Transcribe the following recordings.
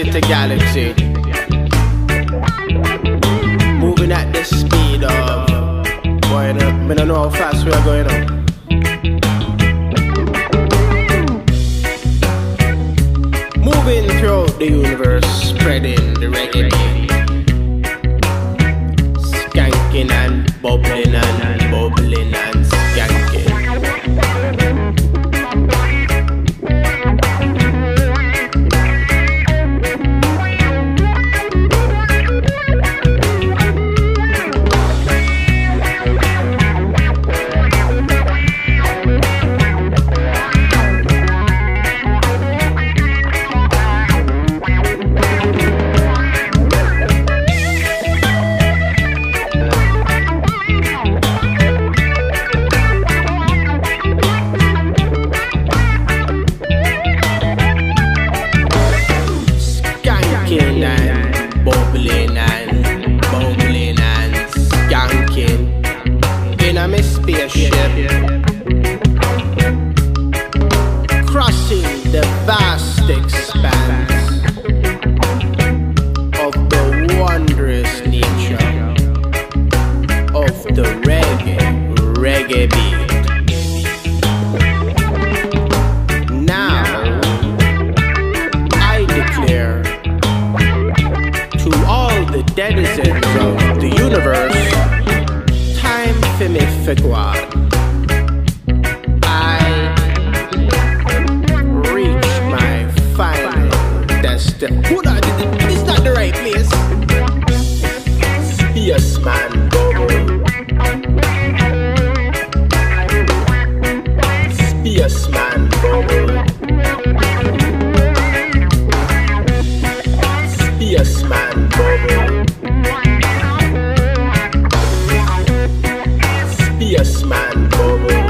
intergalaxy, moving at the speed of, boy, I don't know how fast we are going on. Moving throughout the universe, spreading the reggae beat, skanking and bubbling and bubbling and skanking. Crossing the vast expanse of the wondrous nature of the reggae beat. Now I declare to all the denizens of the universe, time for me for go on. Hold on, this is not the right place. Yes, man, bubble. Yes, man, bubble. Yes, man, bubble. Yes, man, bubble.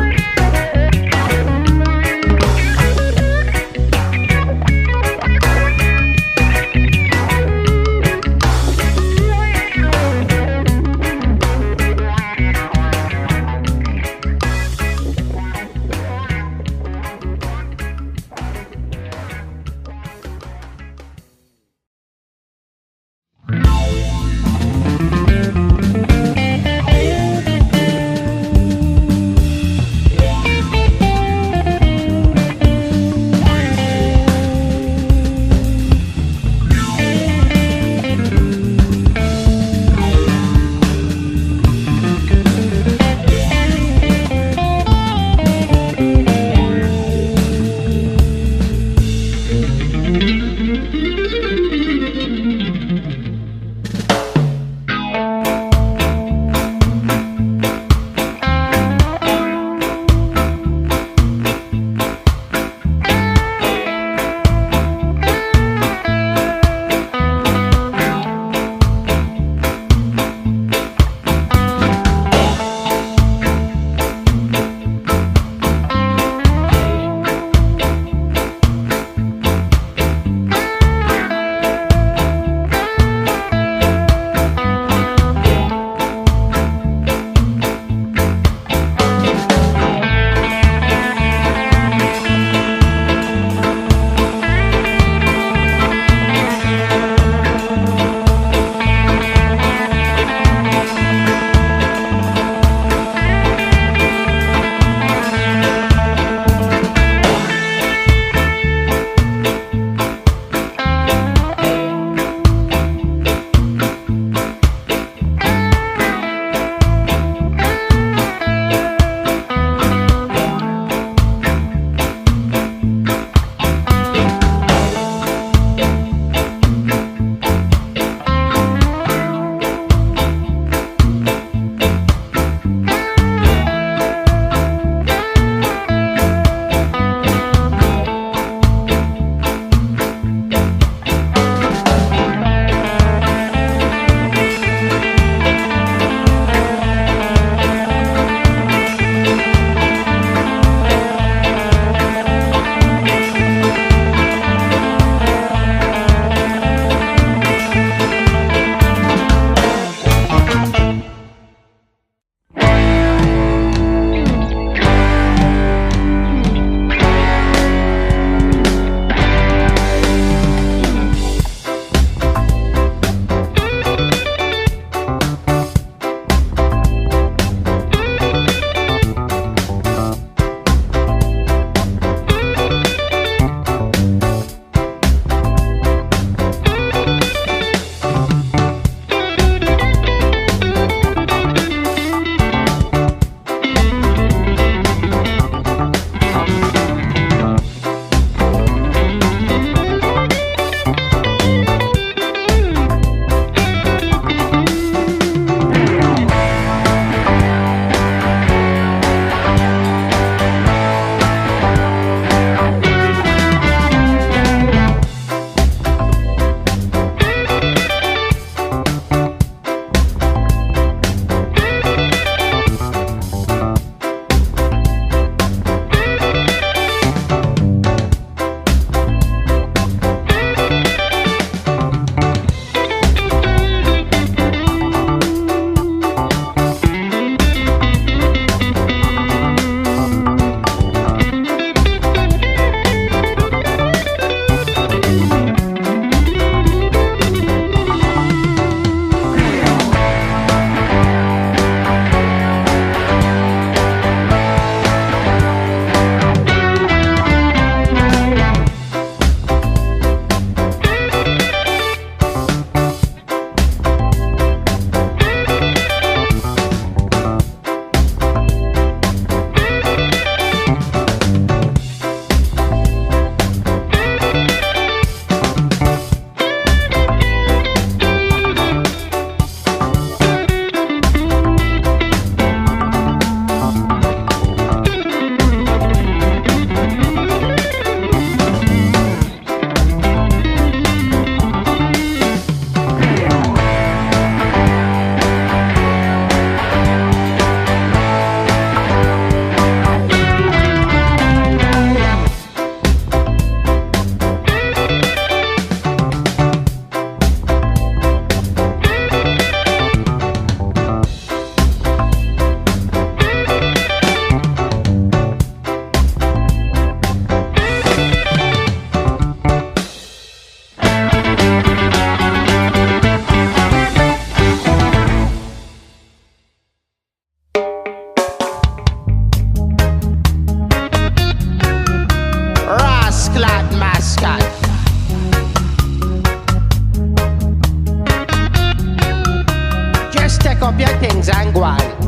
your things and go on.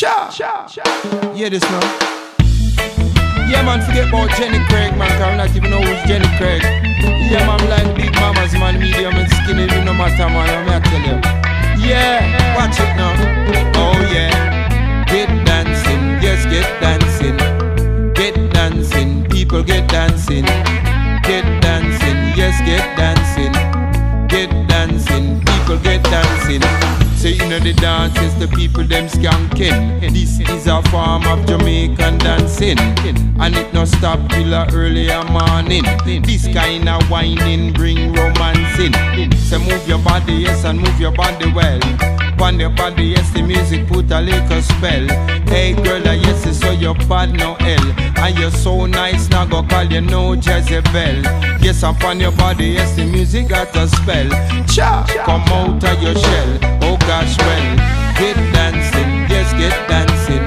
Yeah, this now. Yeah, man, forget about Jenny Craig, man, cause I don't even know who's Jenny Craig. Yeah, man, like big mamas, man, medium and skinny, it no matter, man, I'm tell you. Yeah, watch it now. Oh, yeah. Get dancing, yes, get dancing. Get dancing, people get dancing. Get dancing, yes, get dancing. Get dancing, people get dancing. So you know the dances, the people them skanking. This is a form of Jamaican dancing, and it no stop till a earlier morning. This kind of whining bring romance in. So move your body, yes, and move your body well. On your body, yes, the music put a little spell. Hey girl, yes, so you're bad no hell. And you're so nice, now go call you no Jezebel. Yes, upon your body, yes, the music got a spell. Cha, come out of your shell. Oh gosh, well, get dancing, yes, get dancing.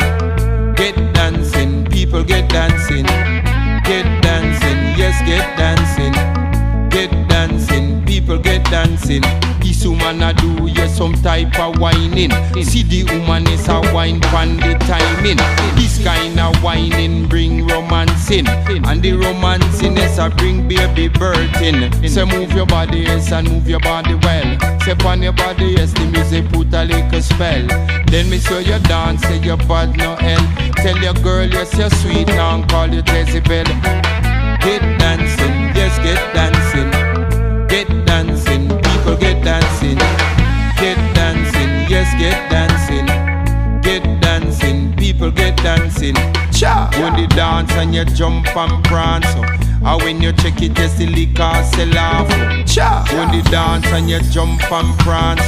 Get dancing, people get dancing. Get dancing, yes, get dancing. Get dancing, people get dancing. This woman a do, yes, some type of whining. See the woman is a wine pan the timing. This kind of whining bring romance in, and the romancing is a bring baby birth in. So move your body, yes, and move your body well. Say on your body, yes, the music put a little spell. Then me show you dance, say you bad no hell. Tell your girl, yes, you're sweet, now call you Jezebel. Get dancing, yes, get dancing. Get dancing, people get dancing. Get dancing, yes, get dancing. Get dancing, people get dancing. Cha! When they dance and you jump and prance, or when you check it, yes, the liquor sell off. Cha! When they dance and you jump and prance,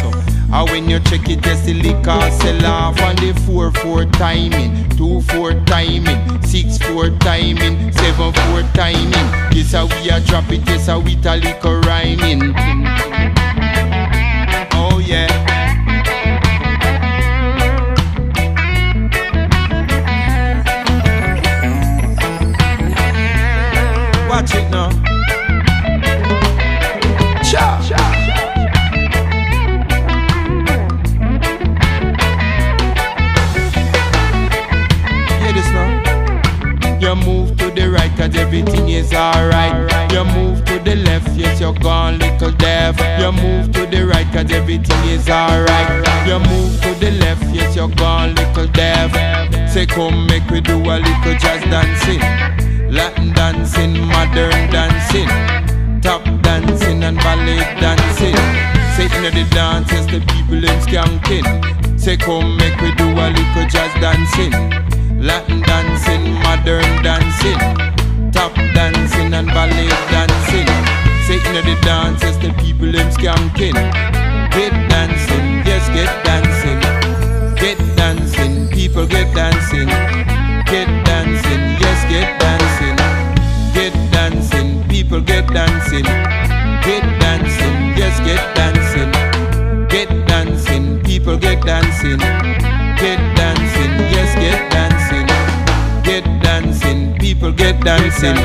or when you check it, yes, the liquor sell off. And the 4-4 timing, 2-4 timing, 6-4 timing, 7-4 timing. Yes, how we a drop it, yes, how we a little rhyming. Oh yeah. Watch it now. Cha. Hear this now. You move to the right, cause everything is alright. You move to the left, yes, you're gone little deaf. You move to the right, cause everything is alright. You move to the left, yes, you're gone little deaf. Say come make we do a little jazz dancing, Latin dancing, modern dancing, tap dancing and ballet dancing. Say in the dances, the people them skanking. Say come make we do a little jazz dancing, Latin dancing, modern dancing, tap dancing and ballet dancing. Say in the dances, the people them skanking. Get dancing, yes, get dancing. Get dancing, people get dancing. Get dancing, yes, get dancing. Get dancing, people get dancing. Get dancing, yes, get dancing. Get dancing, people get dancing. Get dancing, yes, get dancing. Get dancing, people get dancing.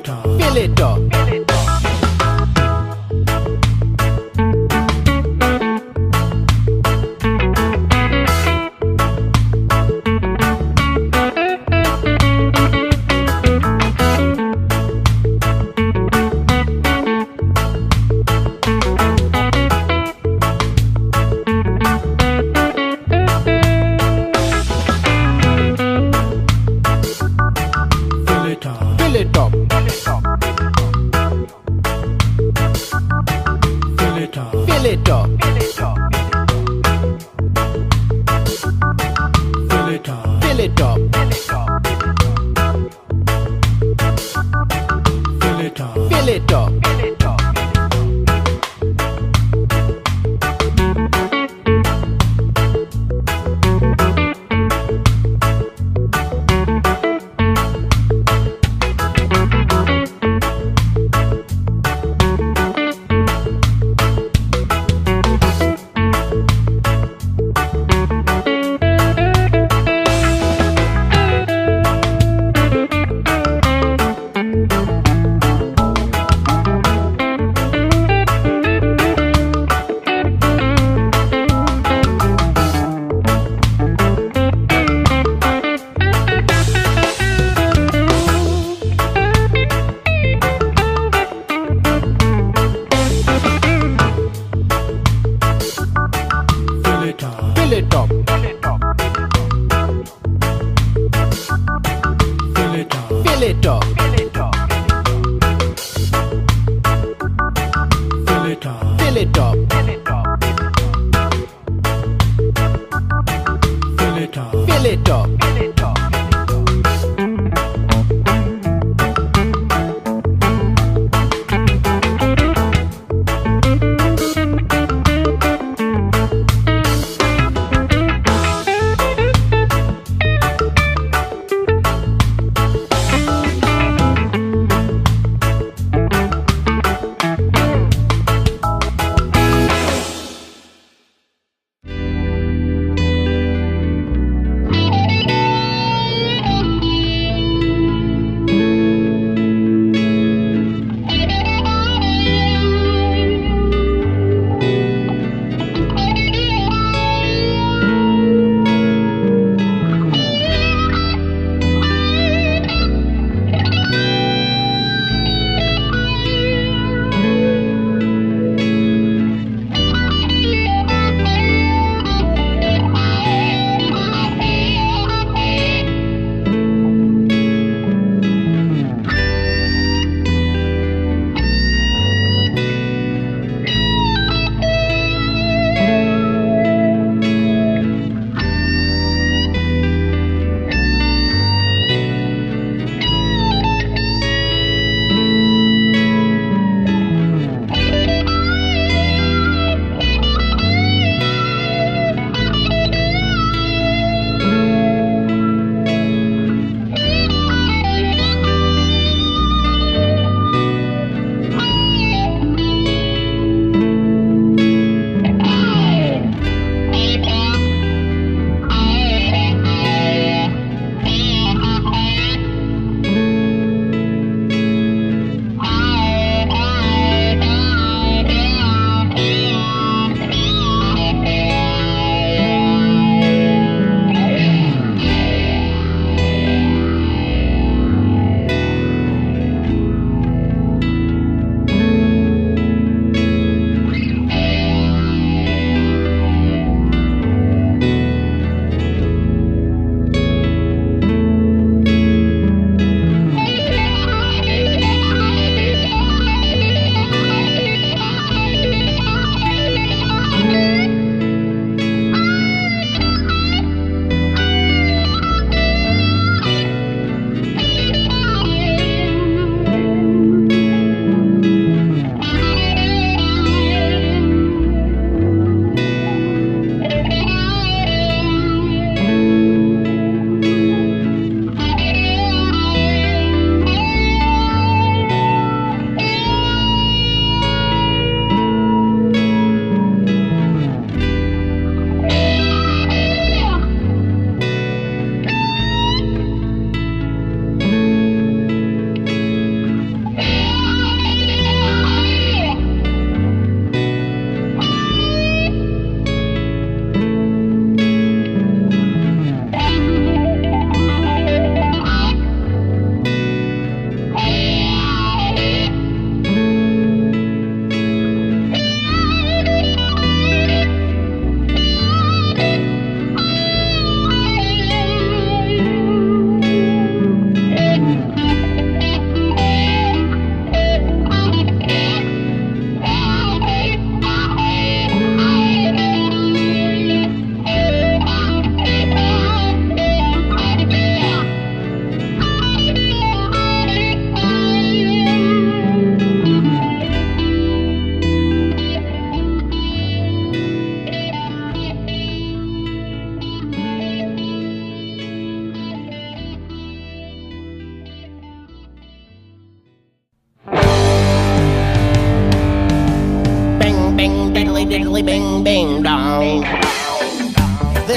it up. Fill it up.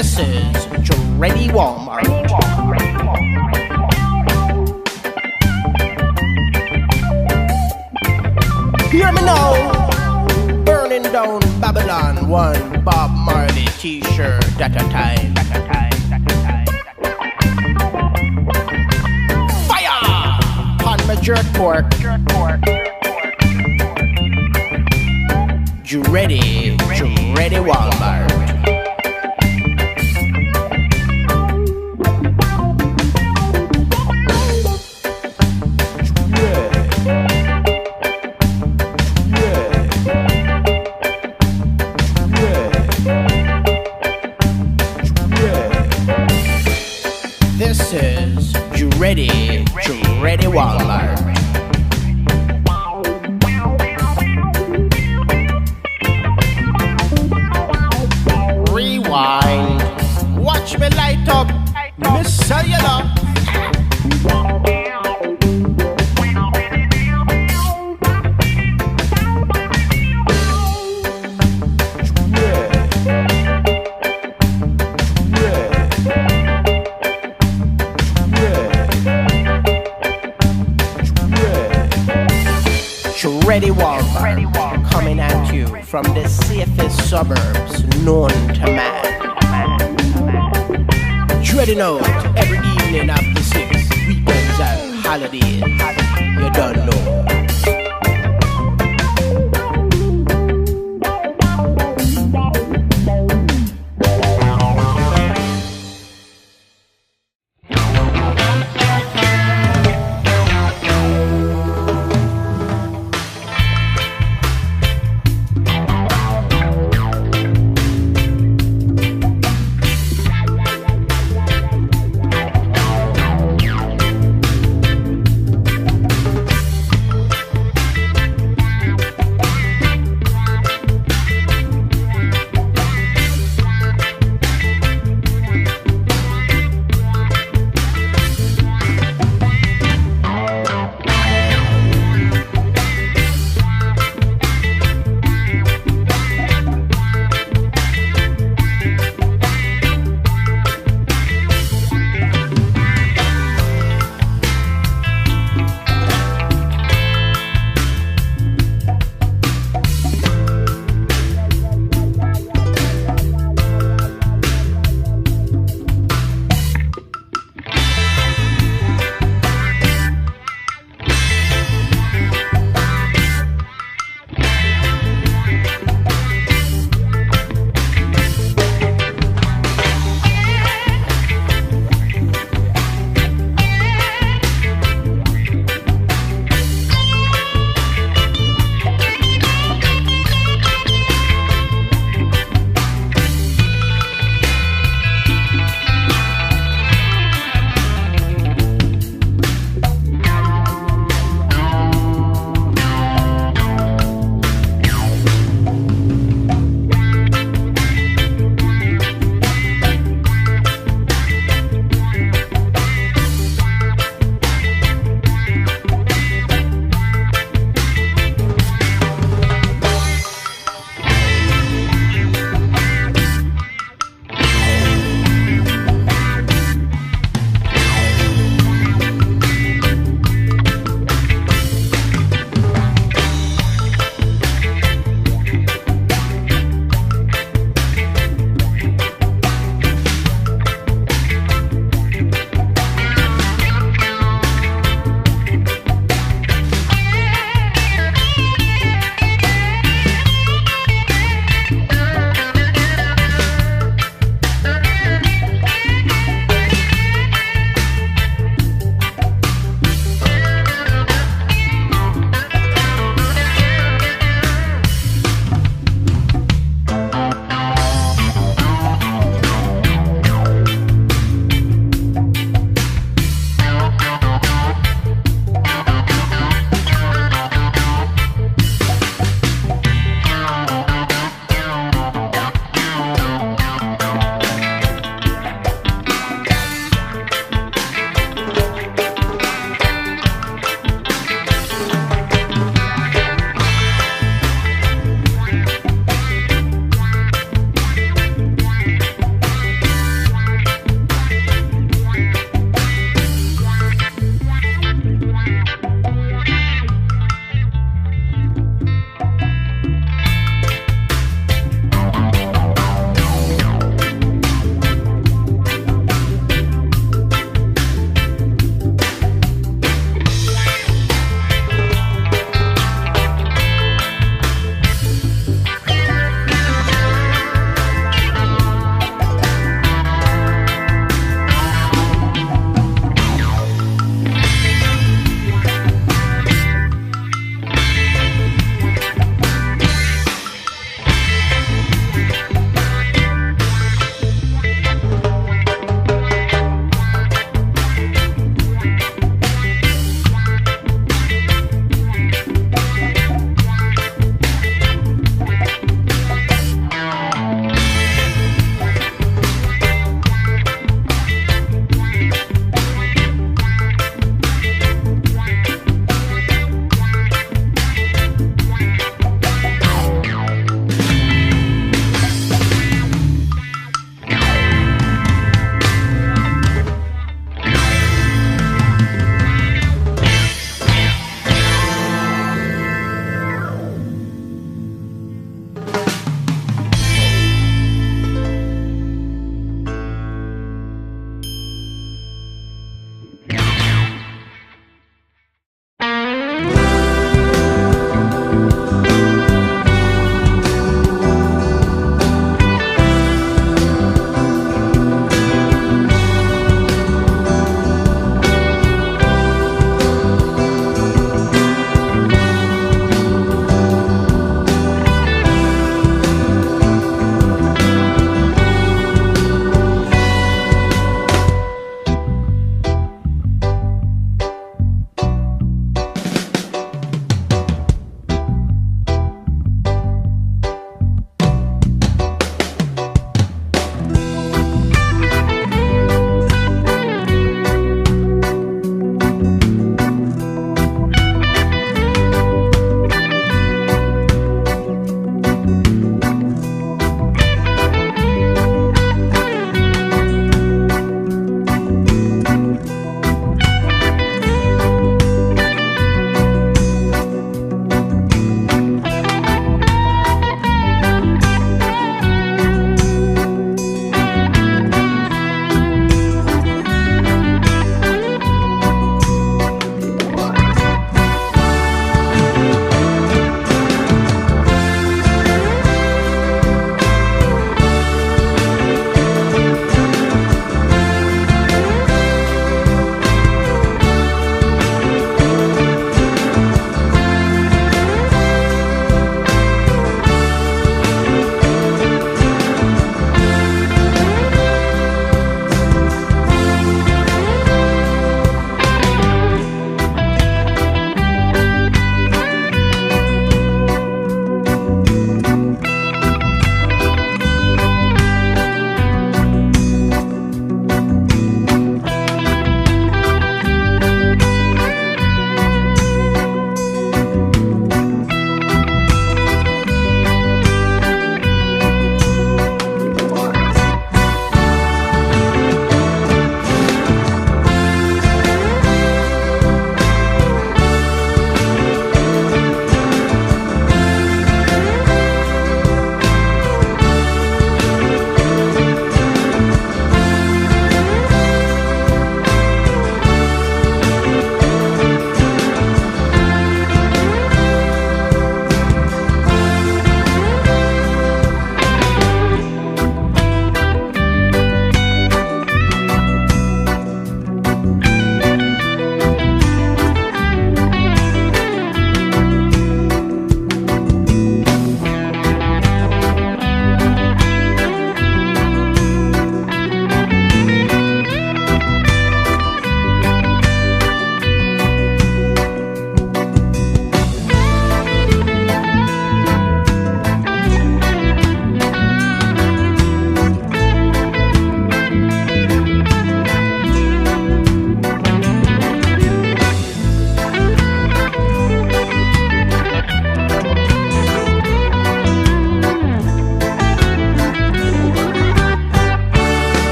This is Ready Walmart. Hear me now. Burning down Babylon, one Bob Marley t-shirt at a time. Fire! On my jerk pork. You ready Walmart. This is You Ready Walmart. Rewind. Watch me light up, Miss Cellular. Ready Walmart, coming at you from the safest suburbs known to man. Dreading out every evening after 6, weekends and holidays.